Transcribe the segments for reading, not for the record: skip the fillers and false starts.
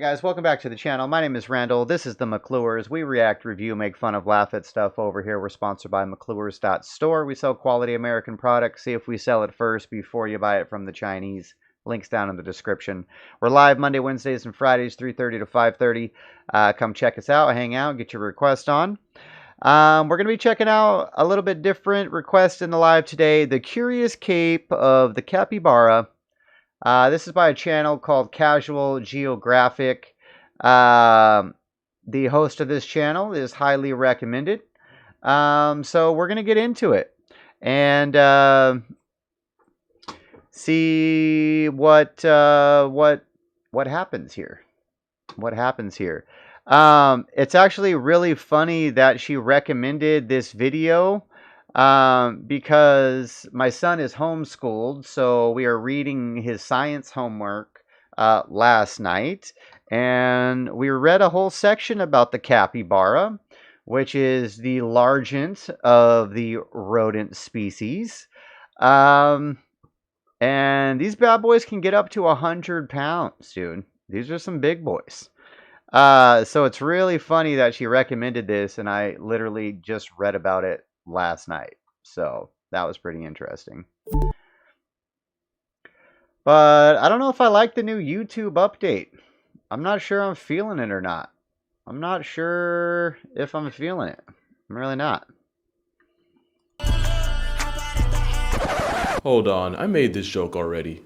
guys, welcome back to the channel. My name is Randall. This is the McClures. We react, review, make fun of, laugh at stuff over here. We're sponsored by McClures.store. We sell quality American products. See if we sell it first before you buy it from the Chinese. Links down in the description. We're live Monday, Wednesdays, and Fridays, 3:30 to 5:30. Come check us out, hang out, get your request on. We're going to be checking out a little bit different request in the live today. The Curious Cape of the Capybara. This is by a channel called Casual Geographic. The host of this channel is highly recommended. So we're going to get into it and see what happens here. What happens here. It's actually really funny that she recommended this video. Because my son is homeschooled, so we are reading his science homework last night, and we read a whole section about the capybara, which is the largest of the rodent species. And these bad boys can get up to 100 pounds, dude. These are some big boys. So it's really funny that she recommended this, and I literally just read about it last night, so that was pretty interesting. But I don't know if I like the new YouTube update. I'm not sure I'm feeling it or not. I'm not sure if I'm feeling it. I'm really not. Hold on, I made this joke already.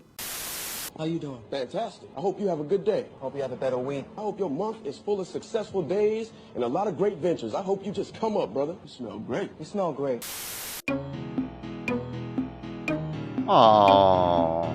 How you doing? Fantastic. I hope you have a good day. Hope you have a better week. I hope your month is full of successful days and a lot of great ventures. I hope you just come up, brother. You smell great. You smell great. Aww,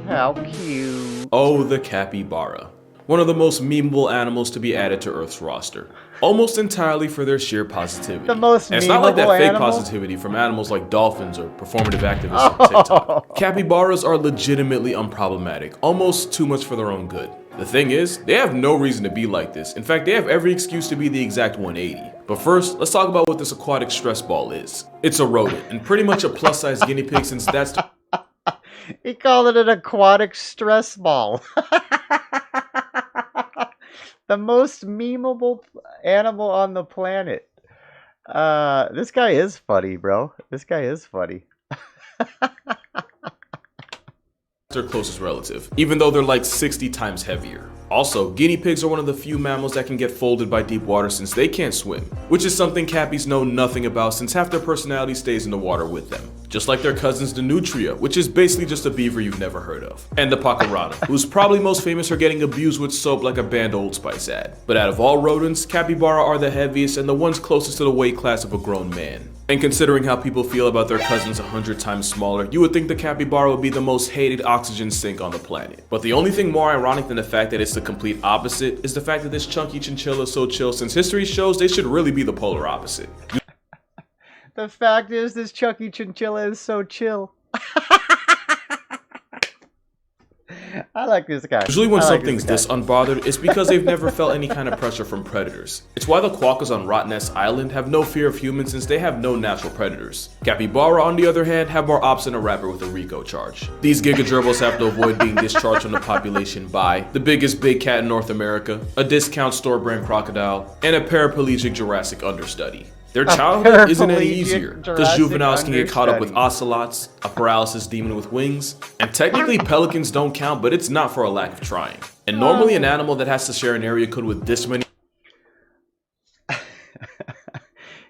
how cute. Oh, the capybara. One of the most memeable animals to be added to Earth's roster. Almost entirely for their sheer positivity. The most and it's not like that fake animal? positivity from animals like dolphins or performative activists on TikTok. Capybaras are legitimately unproblematic, almost too much for their own good. The thing is, they have no reason to be like this. In fact, they have every excuse to be the exact 180. But first, let's talk about what this aquatic stress ball is. It's a rodent, and pretty much a plus-size guinea pig since that's... He called it an aquatic stress ball. The most memeable animal on the planet. This guy is funny, bro. This guy is funny. Their closest relative, even though they're like 60 times heavier. Also, guinea pigs are one of the few mammals that can get folded by deep water since they can't swim, which is something cappies know nothing about since half their personality stays in the water with them. Just like their cousins the nutria, which is basically just a beaver you've never heard of, and the pacarana, who's probably most famous for getting abused with soap like a banned Old Spice ad. But out of all rodents, capybara are the heaviest and the ones closest to the weight class of a grown man. And considering how people feel about their cousins 100 times smaller, you would think the capybara would be the most hated oxygen sink on the planet. But the only thing more ironic than the fact that it's the complete opposite is the fact that this chunky chinchilla is so chill, since history shows they should really be the polar opposite. The fact is, this chunky chinchilla is so chill. I like this guy. Usually when something's this unbothered, it's because they've never felt any kind of pressure from predators. It's why the quokkas on Rottnest Island have no fear of humans since they have no natural predators. Capybara, on the other hand, have more ops than a rapper with a RICO charge. These gigagerbils have to avoid being discharged from the population by the biggest big cat in North America, a discount store brand crocodile, and a paraplegic Jurassic understudy. Their childhood isn't any easier, because juveniles can get caught up with ocelots, a paralysis demon with wings, and technically pelicans don't count, but it's not for a lack of trying. And normally an animal that has to share an area code with this many...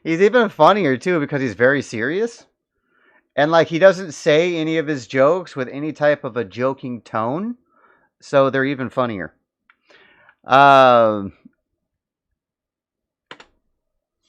He's even funnier too because he's very serious. And like he doesn't say any of his jokes with any type of a joking tone. So they're even funnier.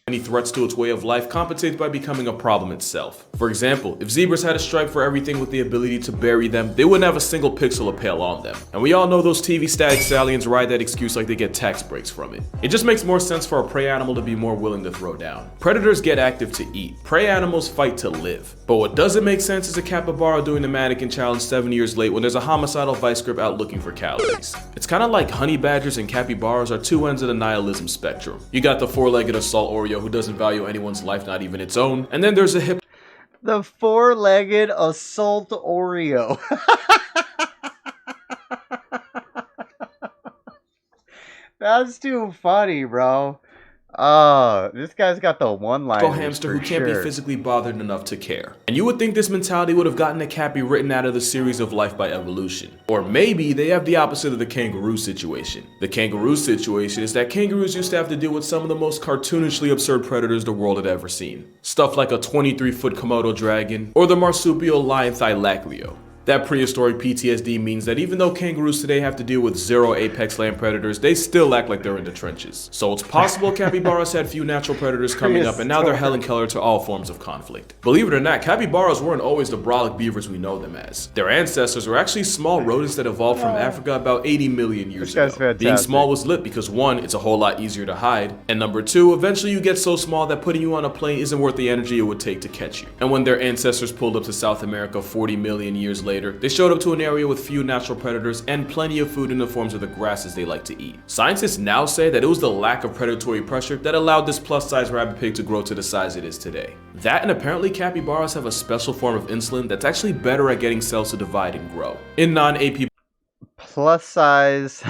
Any threats to its way of life compensates by becoming a problem itself. For example, if zebras had a stripe for everything with the ability to bury them, they wouldn't have a single pixel of pale on them. And we all know those TV static stallions ride that excuse like they get tax breaks from it. It just makes more sense for a prey animal to be more willing to throw down. Predators get active to eat. Prey animals fight to live. But what doesn't make sense is a capybara doing the mannequin challenge 7 years late when there's a homicidal vice grip out looking for calories. It's kind of like honey badgers and capybaras are two ends of the nihilism spectrum. You got the four-legged assault Oreo who doesn't value anyone's life, not even its own, and then there's a hip The four-legged assault Oreo. That's too funny, bro. Oh, this guy's got the one-liners hamster for who can't be sure. physically bothered enough to care. And you would think this mentality would have gotten a Cappy written out of the series of Life by Evolution. Or maybe they have the opposite of the kangaroo situation. The kangaroo situation is that kangaroos used to have to deal with some of the most cartoonishly absurd predators the world had ever seen. Stuff like a 23-foot Komodo dragon or the marsupial lion Thylacleo. That prehistoric PTSD means that even though kangaroos today have to deal with zero apex land predators, they still act like they're in the trenches. So it's possible capybaras had few natural predators coming up, and now they're Helen Keller to all forms of conflict. Believe it or not, capybaras weren't always the brolic beavers we know them as. Their ancestors were actually small rodents that evolved from Africa about 80 million years ago. Being small was lit because 1, it's a whole lot easier to hide, and number 2, eventually you get so small that putting you on a plane isn't worth the energy it would take to catch you. And when their ancestors pulled up to South America 40 million years later, they showed up to an area with few natural predators and plenty of food in the forms of the grasses they like to eat. Scientists now say that it was the lack of predatory pressure that allowed this plus-size rabbit pig to grow to the size it is today. That, and apparently capybaras have a special form of insulin that's actually better at getting cells to divide and grow. In non-AP plus size.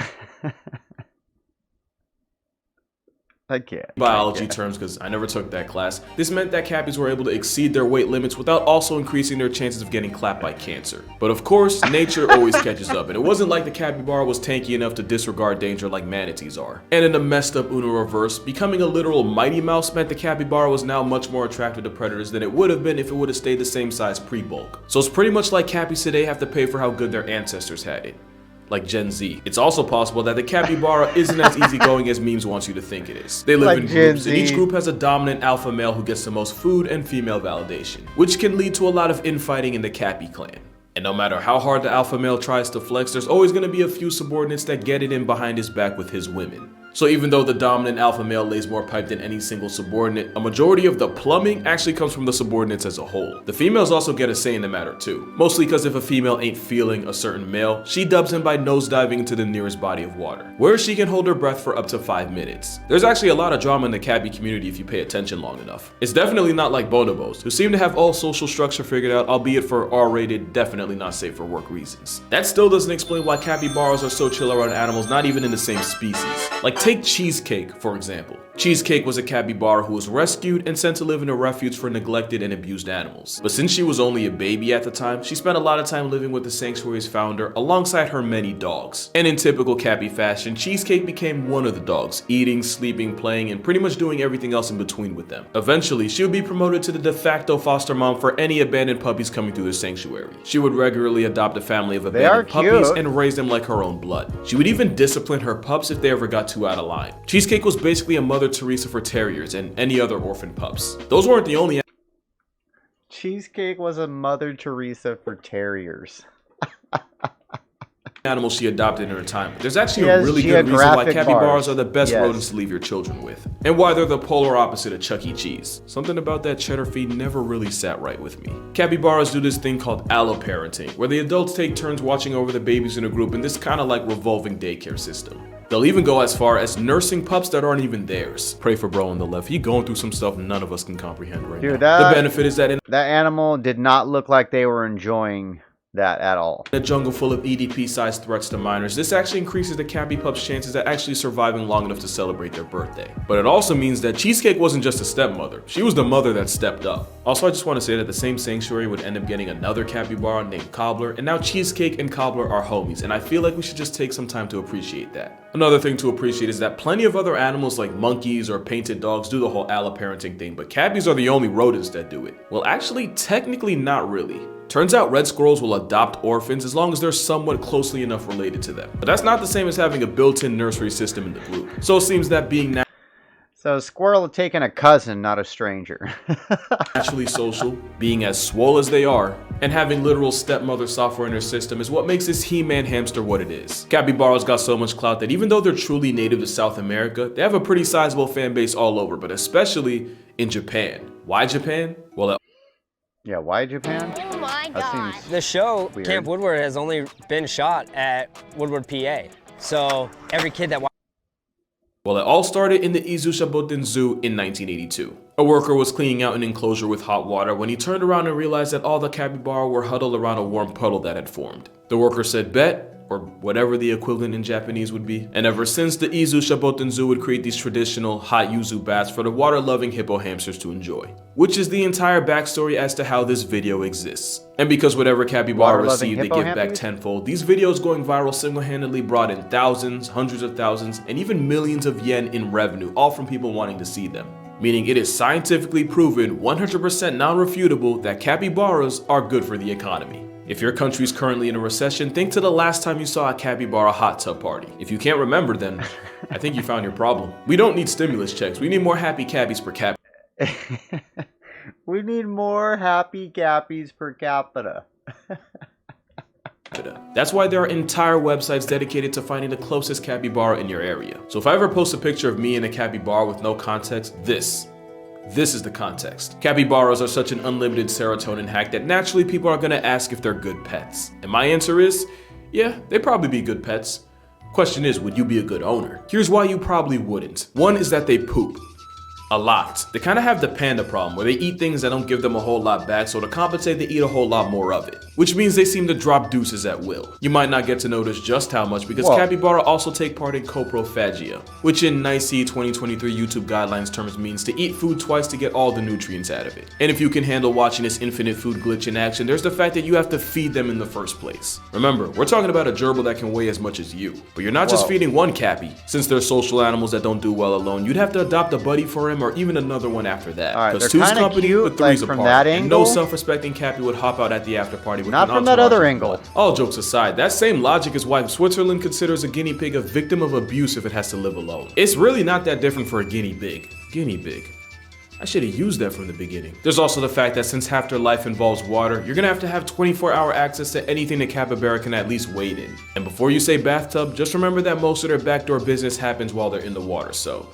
biology terms, because I never took that class, this meant that cappies were able to exceed their weight limits without also increasing their chances of getting clapped by cancer. But of course, nature always catches up, and it wasn't like the capybara was tanky enough to disregard danger like manatees are. And in the messed up Uno reverse, becoming a literal Mighty Mouse meant the capybara was now much more attracted to predators than it would have been if it would have stayed the same size pre-bulk. So it's pretty much like cappies today have to pay for how good their ancestors had it. Like Gen Z. It's also possible that the capybara isn't as easygoing as memes wants you to think it is. They live Like in Gen groups, and each Z. group has a dominant alpha male who gets the most food and female validation, which can lead to a lot of infighting in the Cappy clan. And no matter how hard the alpha male tries to flex, there's always going to be a few subordinates that get it in behind his back with his women. So even though the dominant alpha male lays more pipe than any single subordinate, a majority of the plumbing actually comes from the subordinates as a whole. The females also get a say in the matter too, mostly because if a female ain't feeling a certain male, she dubs him by nosediving into the nearest body of water, where she can hold her breath for up to 5 minutes. There's actually a lot of drama in the Cappy community if you pay attention long enough. It's definitely not like bonobos, who seem to have all social structure figured out, albeit for R-rated, definitely not safe for work reasons. That still doesn't explain why capybaras are so chill around animals not even in the same species. Like take Cheesecake, for example. Cheesecake was a capybara who was rescued and sent to live in a refuge for neglected and abused animals. But since she was only a baby at the time, she spent a lot of time living with the sanctuary's founder alongside her many dogs. And in typical Cappy fashion, Cheesecake became one of the dogs, eating, sleeping, playing, and pretty much doing everything else in between with them. Eventually, she would be promoted to the de facto foster mom for any abandoned puppies coming through the sanctuary. She would regularly adopt a family of abandoned puppies and raise them like her own blood. She would even discipline her pups if they ever got too out of line. Cheesecake was basically a Mother Teresa for terriers and any other orphan pups. Those weren't the only Cheesecake was a Mother Teresa for terriers. animals she adopted in her time. There's actually a really good reason why capybaras are the best rodents to leave your children with, and why they're the polar opposite of Chuck E. Cheese. Something about that cheddar feed never really sat right with me. Capybaras do this thing called alloparenting, where the adults take turns watching over the babies in a group in this kind of like revolving daycare system. They'll even go as far as nursing pups that aren't even theirs. Pray for bro on the left. He going through some stuff none of us can comprehend right now. The benefit is that in that animal did not look like they were enjoying that at all. In a jungle full of EDP-sized threats to minors, this actually increases the Cappy pup's chances at actually surviving long enough to celebrate their birthday. But it also means that Cheesecake wasn't just a stepmother, she was the mother that stepped up. Also, I just want to say that the same sanctuary would end up getting another capybara named Cobbler, and now Cheesecake and Cobbler are homies, and I feel like we should just take some time to appreciate that. Another thing to appreciate is that plenty of other animals like monkeys or painted dogs do the whole alloparenting thing, but Cappies are the only rodents that do it. Well, actually, technically not really. Turns out red squirrels will adopt orphans as long as they're somewhat closely enough related to them. But that's not the same as having a built-in nursery system in the group. So it seems that being So a squirrel had taken a cousin, not a stranger. naturally social, being as swole as they are, and having literal stepmother software in their system is what makes this He-Man hamster what it is. Capybaras got so much clout that even though they're truly native to South America, they have a pretty sizable fan base all over, but especially in Japan. Why Japan? Well, Yeah, why Japan? Oh my That god. seems The show, weird. Camp Woodward, has only been shot at Woodward, PA. So every kid that Well, it all started in the Izu Shaboten Zoo in 1982. A worker was cleaning out an enclosure with hot water when he turned around and realized that all the capybara were huddled around a warm puddle that had formed. The worker said, "Bet, or whatever the equivalent in Japanese would be. And ever since, the Izu Shaboten Zoo would create these traditional hot yuzu baths for the water-loving hippo hamsters to enjoy. Which is the entire backstory as to how this video exists. And because whatever Cabybara received, they give back tenfold, these videos going viral single-handedly brought in thousands, hundreds of thousands, and even millions of yen in revenue, all from people wanting to see them. Meaning it is scientifically proven, 100% non-refutable, that capybaras are good for the economy. If your country's currently in a recession, think to the last time you saw a capybara hot tub party. If you can't remember, then I think you found your problem. We don't need stimulus checks, we need more happy cabbies per capita. We need more happy cappies per capita. That's why there are entire websites dedicated to finding the closest capybara in your area. So if I ever post a picture of me and a capybara with no context, this is the context. Capybaras are such an unlimited serotonin hack that naturally people are gonna ask if they're good pets. And my answer is, yeah, they'd probably be good pets. Question is, would you be a good owner? Here's why you probably wouldn't. One is that they poop. A lot. They kind of have the panda problem where they eat things that don't give them a whole lot back, so to compensate they eat a whole lot more of it. Which means they seem to drop deuces at will. You might not get to notice just how much because capybara also take part in coprophagia, which in NICE 2023 YouTube guidelines terms means to eat food twice to get all the nutrients out of it. And if you can handle watching this infinite food glitch in action, there's the fact that you have to feed them in the first place. Remember, we're talking about a gerbil that can weigh as much as you. But you're not just feeding one cappy. Since they're social animals that don't do well alone, you'd have to adopt a buddy for him or even another one after that. Because two's company, but three's apart. And no self-respecting cappy would hop out at the after party with not from that other angle. All jokes aside, that same logic is why Switzerland considers a guinea pig a victim of abuse if it has to live alone. It's really not that different for a guinea pig. Guinea pig. I should have used that from the beginning. There's also the fact that since half their life involves water, you're gonna have to have 24-hour access to anything the capybara can at least wade in. And before you say bathtub, just remember that most of their backdoor business happens while they're in the water, so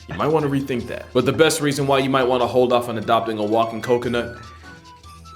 you might want to rethink that. But the best reason why you might want to hold off on adopting a walking coconut,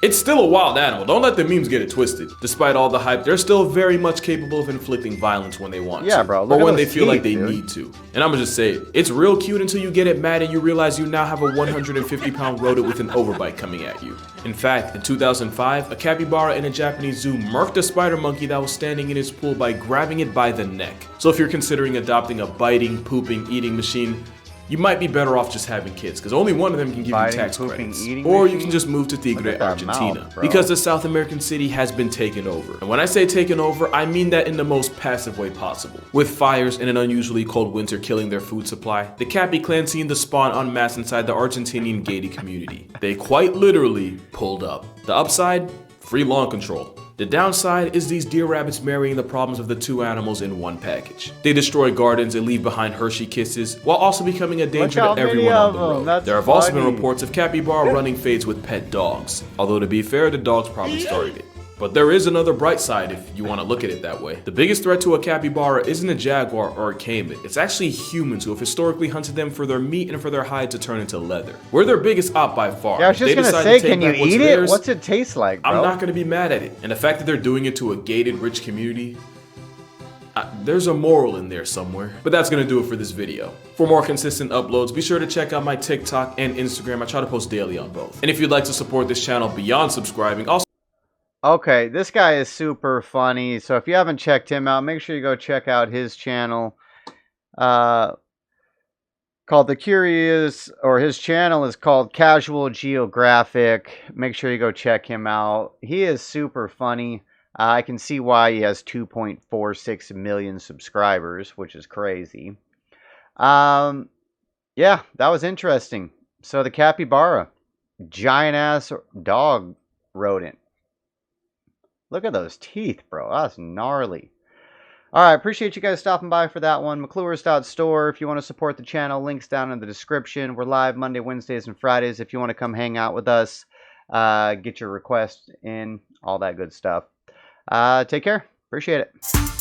it's still a wild animal. Don't let the memes get it twisted. Despite all the hype, they're still very much capable of inflicting violence when they want to. Bro. Or when they feel like they need to. And I'm gonna just say it. It's real cute until you get it mad and you realize you now have a 150-pound rodent with an overbite coming at you. In fact, in 2005, a capybara in a Japanese zoo murked a spider monkey that was standing in its pool by grabbing it by the neck. So if you're considering adopting a biting, pooping, eating machine, you might be better off just having kids, because only one of them can give you tax credits. Or you can just move to Tigre, Argentina, because the South American city has been taken over. And when I say taken over, I mean that in the most passive way possible. With fires and an unusually cold winter killing their food supply, the Cappy clan seen the spawn en masse inside the Argentinian gated community. They quite literally pulled up. The upside? Free lawn control. The downside is these deer rabbits marrying the problems of the two animals in one package. They destroy gardens and leave behind Hershey kisses, while also becoming a danger to everyone on the road. There have also been reports of capybara running fades with pet dogs, although to be fair, the dogs probably started it. But there is another bright side if you want to look at it that way. The biggest threat to a capybara isn't a jaguar or a caiman, it's actually humans who have historically hunted them for their meat and for their hide to turn into leather. We're their biggest op by far. Yeah, I was just gonna say, can you eat it? What's it taste like, bro? I'm not gonna be mad at it. And the fact that they're doing it to a gated, rich community, there's a moral in there somewhere. But that's gonna do it for this video. For more consistent uploads, be sure to check out my TikTok and Instagram. I try to post daily on both. And if you'd like to support this channel beyond subscribing, also okay, this guy is super funny, so if you haven't checked him out, make sure you go check out his channel. Called The Curious, or his channel is called Casual Geographic. Make sure you go check him out. He is super funny. I can see why he has 2.46 million subscribers, which is crazy. Yeah, that was interesting. So the capybara, giant ass dog rodent. Look at those teeth, bro. That's gnarly. Alright, appreciate you guys stopping by for that one. McClures.store. If you want to support the channel, links down in the description. We're live Monday, Wednesdays, and Fridays. If you want to come hang out with us, get your requests in, all that good stuff. Take care. Appreciate it.